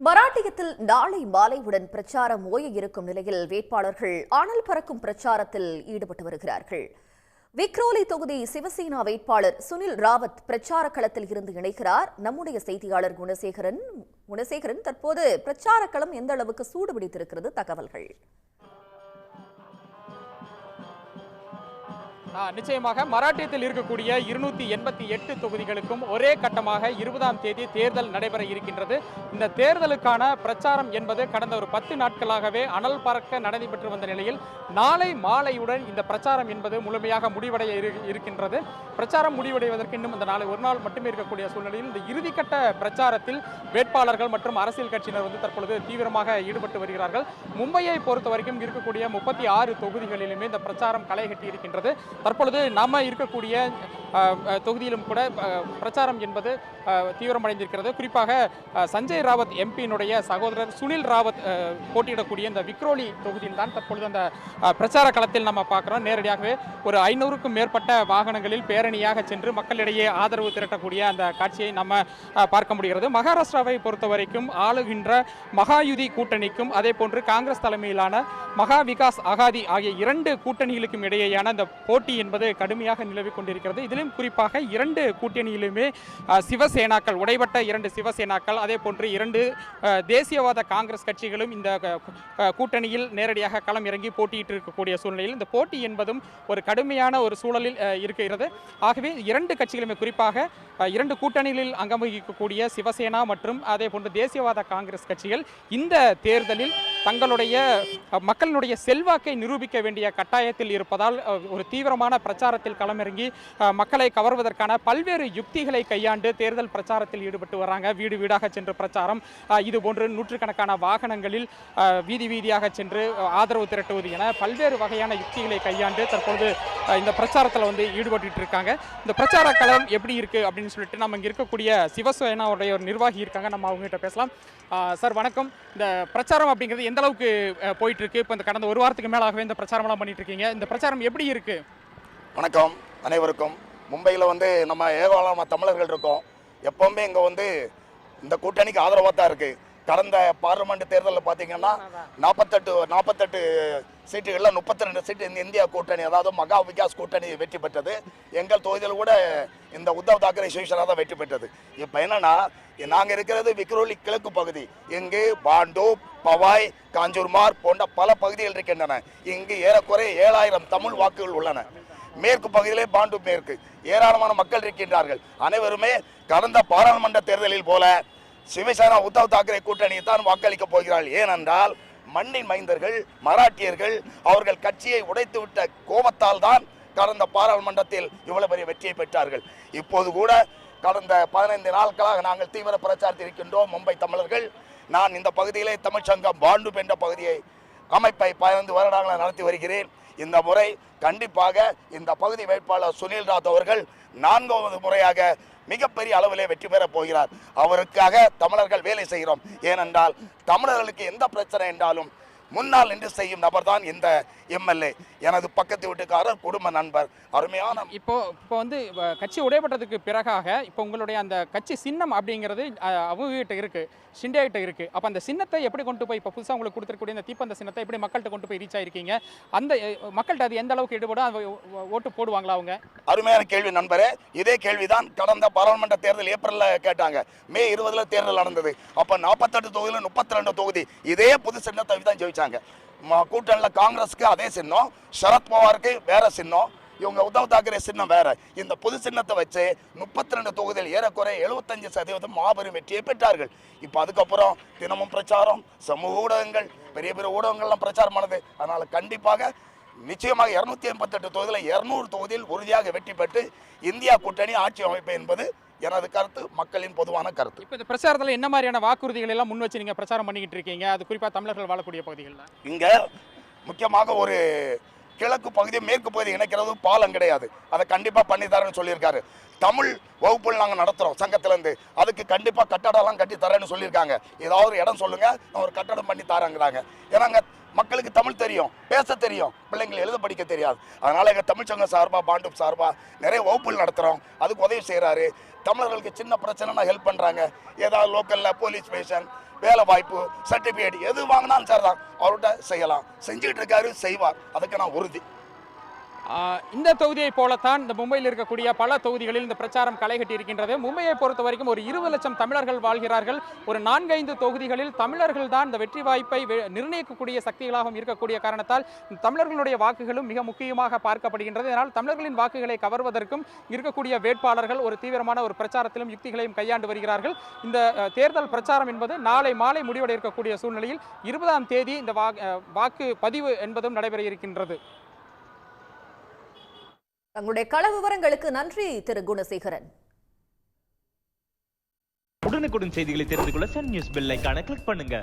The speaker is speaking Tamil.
மராட்டியத்தில் நாளை மாலையுடன் பிரச்சாரம் ஓய இருக்கும் நிலையில் வேட்பாளர்கள் அனல் பறக்கும் பிரச்சாரத்தில் ஈடுபட்டு வருகிறார்கள். விக்ரோலி தொகுதி சிவசேனா வேட்பாளர் சுனில் ராவத் பிரச்சார களத்தில் இருந்து இணைகிறார். நம்முடைய செய்தியாளர் குணசேகரன், தற்போது பிரச்சார களம் எந்த அளவுக்கு சூடுபிடித்திருக்கிறது? தகவல்கள். நிச்சயமாக மராட்டியத்தில் இருக்கக்கூடிய 288 தொகுதிகளுக்கும் ஒரே கட்டமாக 20ஆம் தேதி தேர்தல் நடைபெற இருக்கின்றது. இந்த தேர்தலுக்கான பிரச்சாரம் என்பது கடந்த ஒரு 10 நாட்களாகவே அனல் பறக்க நடைபெற்று வந்த நிலையில் நாளை மாலையுடன் இந்த பிரச்சாரம் என்பது முழுமையாக முடிவடைய இருக்கின்றது. பிரச்சாரம் முடிவடைவதற்கு இன்னும் இந்த நாளை ஒரு நாள் மட்டுமே இருக்கக்கூடிய சூழ்நிலையில் இந்த இறுதிக்கட்ட பிரச்சாரத்தில் வேட்பாளர்கள் மற்றும் அரசியல் கட்சியினர் தற்பொழுது தீவிரமாக ஈடுபட்டு வருகிறார்கள். மும்பையை பொறுத்த வரைக்கும் இருக்கக்கூடிய 36 தொகுதிகளிலுமே இந்த பிரச்சாரம் களை கட்டி இருக்கின்றது. தற்பொழுது நாம இருக்கக்கூடிய தொகுதியிலும் கூட பிரச்சாரம் என்பது தீவிரமடைந்திருக்கிறது. குறிப்பாக சஞ்சய் ராவத் எம்பியினுடைய சகோதரர் சுனில் ராவத் போட்டியிடக்கூடிய இந்த விக்ரோலி தொகுதியில் தான் தற்பொழுது அந்த பிரச்சார களத்தில் நம்ம பார்க்குறோம். நேரடியாகவே ஒரு 500க்கும் மேற்பட்ட வாகனங்களில் பேரணியாக சென்று மக்களிடையே ஆதரவு திரட்டக்கூடிய அந்த காட்சியை நம்ம பார்க்க முடிகிறது. மகாராஷ்டிராவை பொறுத்த வரைக்கும் ஆளுகின்ற மகாயுதி கூட்டணிக்கும் அதே போன்று காங்கிரஸ் தலைமையிலான மகா விகாஸ் அகாதி ஆகிய 2 கூட்டணிகளுக்கும் இடையேயான அந்த போட்டி என்பது கடுமையாக நிலவிக் கொண்டிருக்கிறது. இதிலும் குறிப்பாக 2 கூட்டணியிலுமே சிவசேனாக்கள், உடைபட்ட 2 சிவசேனாக்கள், அதே போன்று 2 தேசியவாத காங்கிரஸ் கட்சிகளும் இந்த கூட்டணியில் நேரடியாக களம் இறங்கி போட்டியிட்டு இருக்கக்கூடிய சூழ்நிலையில் இந்த போட்டி என்பதும் ஒரு கடுமையான ஒரு சூழலில் இருக்கிறது. ஆகவே 2 கட்சிகளுமே, குறிப்பாக 2 கூட்டணிகளில் அங்கம் வகிக்கக்கூடிய சிவசேனா மற்றும் அதே போன்று தேசியவாத காங்கிரஸ் கட்சிகள் இந்த தேர்தலில் தங்களுடைய மக்களுடைய செல்வாக்கை நிரூபிக்க வேண்டிய கட்டாயத்தில் இருப்பதால் ஒரு தீவிரமான பிரச்சாரத்தில் களமிறங்கி மக்களை கவர்வதற்கான பல்வேறு யுக்திகளை கையாண்டு தேர்தல் பிரச்சாரத்தில் ஈடுபட்டு வராங்க. வீடு வீடாக சென்று பிரச்சாரம், இதுபோன்று நூற்றுக்கணக்கான வாகனங்களில் வீதி வீதியாக சென்று ஆதரவு திரட்டுவது என பல்வேறு வகையான யுக்திகளை கையாண்டு தற்பொழுது இந்த பிரச்சாரத்தில் ஈடுபட்டு இருக்காங்க. இந்த பிரச்சார களம் எப்படி இருக்கு அப்படின்னு சொல்லிட்டு நம்ம இங்கே இருக்கக்கூடிய சிவசேனாவுடைய ஒரு நிர்வாகி இருக்காங்க, நம்ம அவங்ககிட்ட பேசலாம். சார் வணக்கம். இந்த பிரச்சாரம் அப்படிங்கிறது எந்த அளவுக்கு போயிட்டு இருக்கு? இப்போ இந்த கடந்த ஒரு வாரத்துக்கு மேலாகவே இந்த பிரச்சாரம்லாம் பண்ணிட்டு இருக்கீங்க. இந்த பிரச்சாரம் எப்படி இருக்கு? வணக்கம் அனைவருக்கும். மும்பையில் நம்ம ஏராளமான தமிழர்கள் இருக்கோம். எப்பவுமே இங்கே இந்த கூட்டணிக்கு ஆதரவாக தான் இருக்குது. கடந்த பார்லிமெண்ட் தேர்தலில் பார்த்தீங்கன்னா 48 சீட்டுகளில் 32 சீட்டு இந்த இந்தியா கூட்டணி, அதாவது மகா விகாஸ் கூட்டணி வெற்றி பெற்றது. எங்கள் தொகுதியில் கூட இந்த உத்தவ் தாக்கரே சிவசேனா தான் வெற்றி பெற்றது. இப்போ என்னன்னா, நாங்கள் இருக்கிறது விக்ரோலி கிழக்கு பகுதி. இங்கு பாண்டு, பவாய், காஞ்சூர்மார் போன்ற பல பகுதிகள் இருக்கின்றன. இங்கு ஏறக்குறைய 7000 தமிழ் வாக்குகள் உள்ளன. மேற்கு பகுதியிலே பாண்டு மேற்கு ஏராளமான மக்கள் இருக்கின்றார்கள். அனைவருமே கடந்த பாராளுமன்ற தேர்தலில் போல சிவசேனா உத்தவ் தாக்கரே கூட்டணியை தான் வாக்களிக்க போகிறார்கள். ஏனென்றால் மண்ணின் மைந்தர்கள் மராட்டியர்கள் அவர்கள் கட்சியை உடைத்துவிட்ட கோபத்தால் தான் கடந்த பாராளுமன்றத்தில் இவ்வளவு பெரிய வெற்றியை பெற்றார்கள். இப்போது கூட கடந்த 15 நாட்களாக நாங்கள் தீவிர பிரச்சாரத்தில் இருக்கின்றோம். மும்பை தமிழர்கள். நான் இந்த பகுதியிலே தமிழ்ச்சங்கம் பாண்டு என்ற பகுதியை அமைப்பை 15 வருடங்களை நடத்தி வருகிறேன். இந்த முறை கண்டிப்பாக இந்த பகுதி வேட்பாளர் சுனில் ராவத் அவர்கள் 4வது முறையாக மிகப்பெரிய அளவிலே வெற்றி பெறப் போகிறார். அவருக்காக தமிழர்கள் வேலை செய்கிறோம். ஏனென்றால் தமிழர்களுக்கு எந்த பிரச்சனை என்றாலும் முன்னால் நின்று செய்யும் நபர் தான் இந்த எம்எல்ஏ. எனது பக்கத்து வீட்டுக்காரர், குடும்ப நண்பர், அருமையான. இப்போ கட்சி உடைபட்டதுக்கு பிறகாக இப்போ உங்களுடைய அந்த கட்சி சின்னம் அப்படிங்கிறது அவங்க கிட்ட இருக்கு, ஷிண்டே கிட்ட இருக்கு. அப்போ அந்த சின்னத்தை எப்படி கொண்டு போய் இப்போ புதுசாக உங்களுக்கு கொடுத்துருக்கூடிய இந்த தீப்பந்த சின்னத்தை எப்படி மக்கள்கிட்ட கொண்டு போய் ரீச் ஆயிருக்கீங்க? அந்த மக்கள்கிட்ட அது எந்த அளவுக்கு ஈடுபடும், ஓட்டு போடுவாங்களா அவங்க? அருமையான கேள்வி நண்பரே. இதே கேள்விதான் கடந்த பாராளுமன்ற தேர்தல் ஏப்ரலில் கேட்டாங்க. மே 20 தேர்தல் நடந்தது. அப்போ 48 தொகுதியில் 32 தொகுதி இதே புது சின்னத்தை தான் ஜெயிச்சாங்க. கூட்டணியில் காங்கிரஸுக்கு அதே சின்னம், சரத்பவாருக்கு வேற சின்னம், இவங்க உத்தவ் தாக்கரே சின்னம் வேற. இந்த புது சின்னத்தை வச்சு 32 தொகுதியில் ஏறக்குறைய 75% மாபெரும் வெற்றியை பெற்றார்கள். இப்போ அதுக்கப்புறம் தினமும் பிரச்சாரம், சமூக ஊடகங்கள், பெரிய பெரிய ஊடகங்கள்லாம் பிரச்சாரம் ஆனது. அதனால கண்டிப்பாக நிச்சயமாக 288 தொகுதியில் 200 தொகுதியில் உறுதியாக வெற்றி பெற்று இந்தியா கூட்டணி ஆட்சி அமைப்பு என்பது எனது கருத்து, மக்களின் பொதுவான கருத்து. இப்போ இந்த பிரச்சாரத்தில் என்ன மாதிரியான வாக்குறுதிகள் எல்லாம் முன் வச்சு நீங்கள் பிரச்சாரம் பண்ணிக்கிட்டு இருக்கீங்க? அது குறிப்பாக தமிழர்கள் வாழக்கூடிய பகுதிகளில் இங்கே முக்கியமாக ஒரு கிழக்கு பகுதி மேற்கு பகுதி இணைக்கிறது பாலம் கிடையாது. அதை கண்டிப்பாக பண்ணித்தரேன்னு சொல்லியிருக்காரு. தமிழ் வகுப்புகள் நாங்கள் நடத்துகிறோம் சங்கத்திலேருந்து. அதுக்கு கண்டிப்பாக கட்டடம்லாம் கட்டி தரேன்னு சொல்லியிருக்காங்க. ஏதாவது ஒரு இடம் சொல்லுங்கள், ஒரு கட்டடம் பண்ணி தராங்கிறாங்க. ஏன்னா மக்களுக்கு தமிழ் தெரியும், பேச தெரியும், பிள்ளைங்களை எழுத படிக்க தெரியாது. அதனால் எங்கள் தமிழ்ச்சங்கம் சார்பாக, பாண்டு சார்பாக நிறைய வகுப்புகள் நடத்துகிறோம். அதுக்கு உதவி செய்கிறாரு. தமிழர்களுக்கு சின்ன பிரச்சனைனா ஹெல்ப் பண்ணுறாங்க. ஏதாவது லோக்கலில் போலீஸ் ஸ்டேஷன், வேலை வாய்ப்பு சர்டிபிகேட் எது வாங்கினாலும் சார் தான் அவர்கிட்ட செய்யலாம். செஞ்சுட்டு இருக்காரு, செய்வார், அதுக்கு நான் உறுதி. இந்த தொகுதியை போலத்தான் இந்த மும்பையில் இருக்கக்கூடிய பல தொகுதிகளில் இந்த பிரச்சாரம் களை கட்டி இருக்கின்றது. மும்பையை பொறுத்த வரைக்கும் ஒரு 20 லட்சம் தமிழர்கள் வாழ்கிறார்கள். ஒரு 4-5 தொகுதிகளில் தமிழர்கள் தான் இந்த வெற்றி வாய்ப்பை நிர்ணயிக்கக்கூடிய சக்திகளாகவும் இருக்கக்கூடிய காரணத்தால் தமிழர்களுடைய வாக்குகளும் மிக முக்கியமாக பார்க்கப்படுகின்றது. இதனால் தமிழர்களின் வாக்குகளை கவர்வதற்கும் இருக்கக்கூடிய வேட்பாளர்கள் ஒரு தீவிரமான ஒரு பிரச்சாரத்திலும் யுக்திகளையும் கையாண்டு வருகிறார்கள். இந்த தேர்தல் பிரச்சாரம் என்பது நாளை மாலை முடிவடை இருக்கக்கூடிய சூழ்நிலையில் 20ஆம் தேதி இந்த வாக்கு பதிவு என்பதும் நடைபெற இருக்கின்றது. தங்களுடைய கள விவரங்களுக்கு நன்றி திரு குணசேகரன். உடனுக்குடன் செய்திகளை தெரிந்து கொள்ள சன் நியூஸ் பெல் ஐகானை கிளிக் பண்ணுங்க.